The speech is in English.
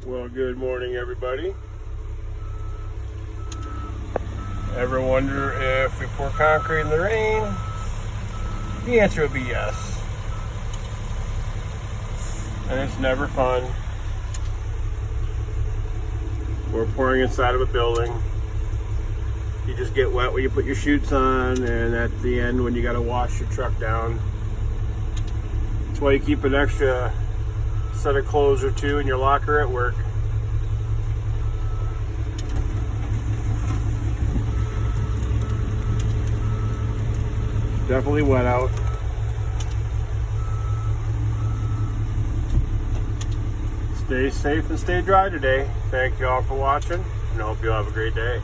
Well, good morning, everybody. Ever wonder if we pour concrete in the rain? The answer would be yes. And it's never fun. We're pouring inside of a building. You just get wet when you put your chutes on, and at the end when you gotta wash your truck down. That's why you keep an extra set of clothes or two in your locker at work. Definitely wet out. Stay safe and stay dry today. Thank you all for watching, and I hope you all have a great day.